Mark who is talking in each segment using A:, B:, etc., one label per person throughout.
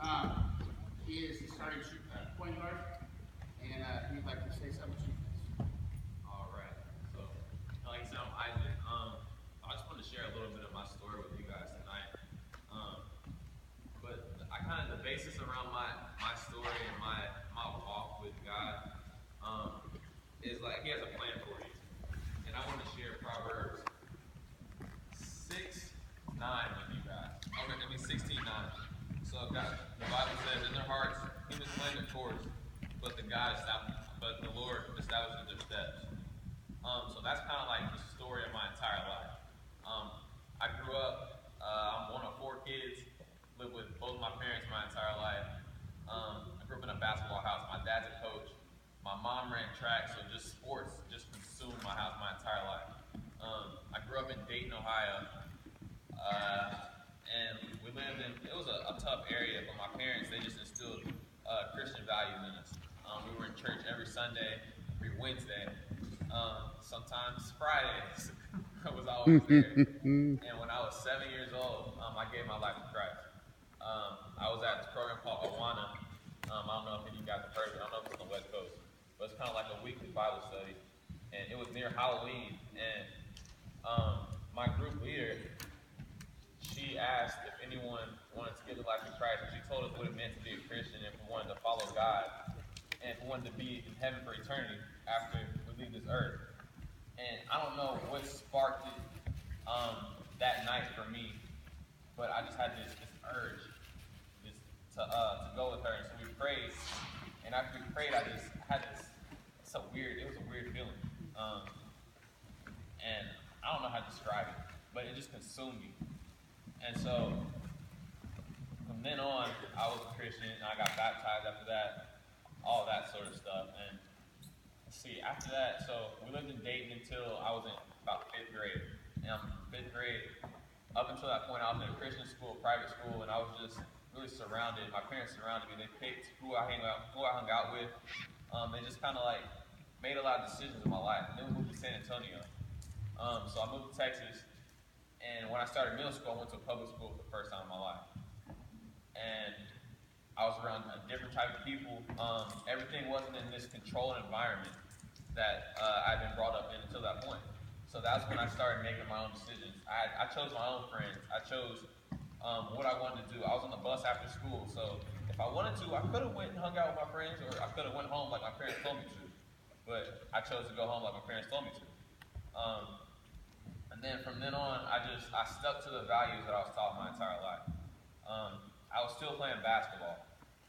A: He is starting point guard, and he'd like to say something to you.
B: All right. So, like I said, I'm Isaac. I just wanted to share a little bit of my story with you guys tonight. But the basis around my story and my walk with God is like He has a plan for you. And I want to share Proverbs 6:9 with you guys. Okay, I mean 16:9. So God, the Bible says, in their hearts, humans plan their course, but the Lord establishes their steps. So that's kind of like the story of my entire life. I grew up. I'm one of four kids. Lived with both my parents my entire life. I grew up in a basketball house. My dad's a coach. My mom ran track, so just sports just consumed my house my entire life. I grew up in Dayton, Ohio. And we lived in, it was a tough area, but my parents, they just instilled Christian values in us. We were in church every Sunday, every Wednesday, sometimes Fridays. I was always there. And when I was 7 years old, I gave my life to Christ. I was at this program called Awana. I don't know if any of you guys have heard of it. I don't know if it's on the West Coast. But it's kind of like a weekly Bible study. And it was near Halloween. And my group leader, she asked if anyone wanted to give their life to Christ. And she told us what it meant to be a Christian, if we wanted to follow God, and if we wanted to be in heaven for eternity after we leave this earth. And I don't know what sparked it that night for me, but I just had this urge to go with her. And so we prayed, and after we prayed, I just had this. It was a weird feeling, and I don't know how to describe it, but it just consumed me. And so from then on, I was a Christian, and I got baptized after that, all that sort of stuff. And let's see, after that, so we lived in Dayton until I was in about 5th grade. And 5th grade, up until that point, I was in a Christian school, private school, and I was just really surrounded. My parents surrounded me. They picked who I hung out with. They just kind of like made a lot of decisions in my life. And then we moved to San Antonio. So I moved to Texas. And when I started middle school, I went to a public school for the first time in my life. And I was around a different type of people. Everything wasn't in this controlled environment that I'd been brought up in until that point. So that's when I started making my own decisions. I chose my own friends. I chose what I wanted to do. I was on the bus after school, so if I wanted to, I could have went and hung out with my friends, or I could have went home like my parents told me to. But I chose to go home like my parents told me to. And then from then on, I stuck to the values that I was taught my entire life. I was still playing basketball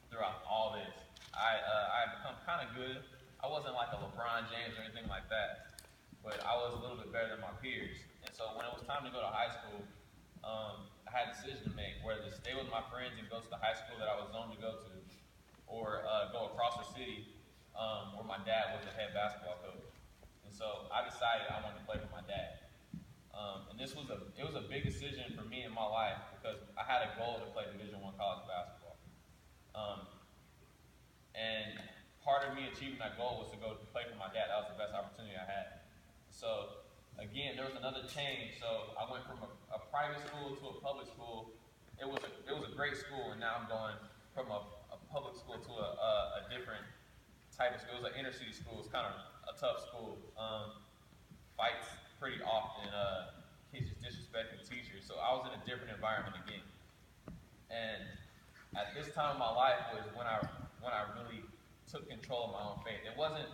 B: throughout all this. I had become kind of good. I wasn't like a LeBron James or anything like that, but I was a little bit better than my peers. And so when it was time to go to high school, I had a decision to make, whether to stay with my friends and go to the high school that I was zoned to go to, or go across the city where my dad was the head basketball coach. And so I decided I wanted to play for my dad. And it was a big decision for me in my life, because I had a goal to play Division I college basketball. And part of me achieving that goal was to go play for my dad. That was the best opportunity I had. So again, there was another change. So I went from a private school to a public school. It was a great school, and now I'm going from a public school to a different type of school. It was an inner city school. It's kind of a tough school. Fights pretty often. Kids just disrespecting teachers. So I was in a different environment again. And at this time of my life was when I really took control of my own faith. It wasn't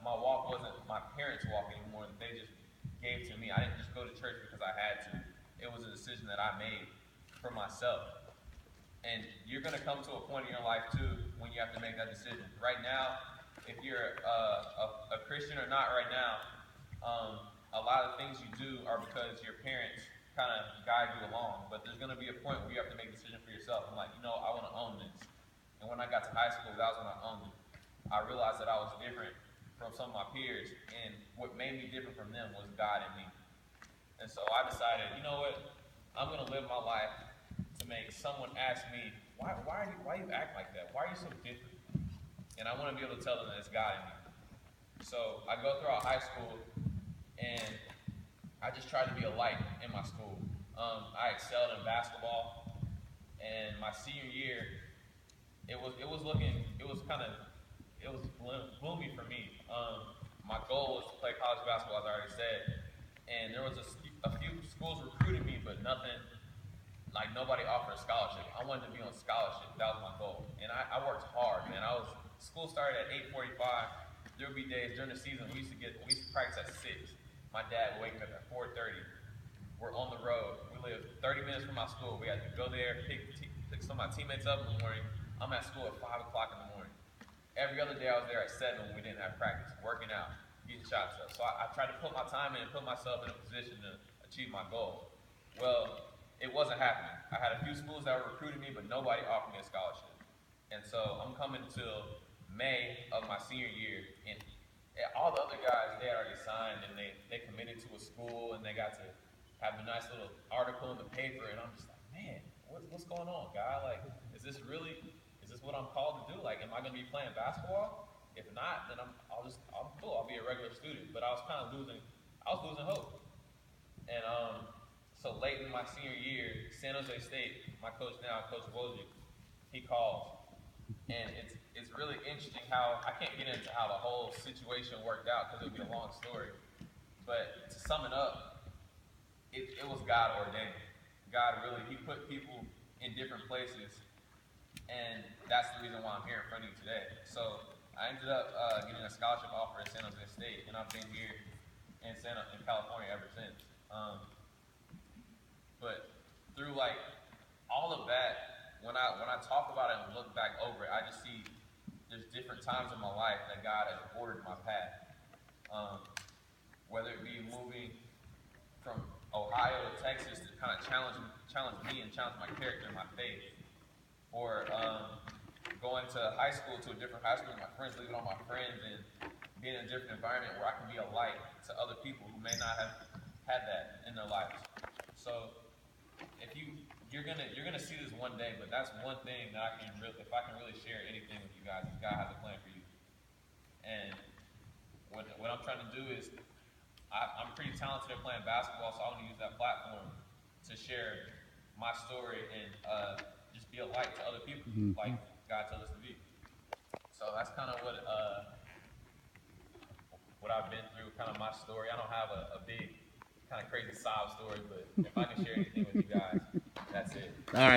B: my walk wasn't my parents' walk anymore that they just gave to me. I didn't just go to church because I had to. It was a decision that I made for myself. And you're going to come to a point in your life too when you have to make that decision. Right now, if you're a Christian or not right now, a lot of things you do are because your parents kind of guide you along. But there's going to be a point where you have to make a decision for yourself. I'm like, I want to own this. And when I got to high school, that was when I owned it. I realized that I was different from some of my peers, and what made me different from them was God in me. And so I decided, you know what? I'm going to live my life to make someone ask me, why you act like that? Why are you so different? And I want to be able to tell them that it's God in me. So I go throughout high school, and I just tried to be a light in my school. I excelled in basketball, and my senior year, it was gloomy for me. My goal was to play college basketball, as I already said, and there was a few schools recruited me, but nobody offered a scholarship. I wanted to be on scholarship. That was my goal, and I worked hard, man. School started at 8:45. There would be days during the season we used to practice at 6. My dad would wake me up at 4:30. We're on the road. We live 30 minutes from my school. We had to go there, pick some of my teammates up in the morning. I'm at school at 5 o'clock in the morning. Every other day I was there at 7 when we didn't have practice, working out, getting shots up. So I tried to put my time in and put myself in a position to achieve my goal. Well, it wasn't happening. I had a few schools that were recruiting me, but nobody offered me a scholarship. And so I'm coming till May of my senior year, and all the other guys, they had already signed, and they committed to a school, and they got to have a nice little article in the paper, and I'm just like, man, what's going on, guy? Like, is this what I'm called to do? Like, am I going to be playing basketball? If not, then I'm cool. I'll be a regular student. But I was losing hope. And so late in my senior year, San Jose State, my coach now, Coach Wojcik, he calls. And it's really interesting how, I can't get into how the whole situation worked out because it would be a long story. But to sum it up, it was God ordained. God really, he put people in different places, and that's the reason why I'm here in front of you today. So I ended up getting a scholarship offer at San Jose State, and I've been here in California ever since. But through all of that, when I talk about it and look back over it, I just see there's different times in my life that God has ordered my path. Whether it be moving from Ohio to Texas to kind of challenge me and challenge my character and my faith, or going to high school, to a different high school with my friends, leaving all my friends, and being in a different environment where I can be a light to other people who may not have had that in their lives. So if you're gonna see this one day, but that's one thing that if I can really share anything with you guys, God has a plan for you. And what I'm trying to do is, I'm pretty talented at playing basketball, so I want to use that platform to share my story and just be a light to other people, like God tells us to be. So that's kind of what I've been through, kind of my story. I don't have a big, kind of crazy sob story, but if I can share anything with you guys, that's it.
C: All right.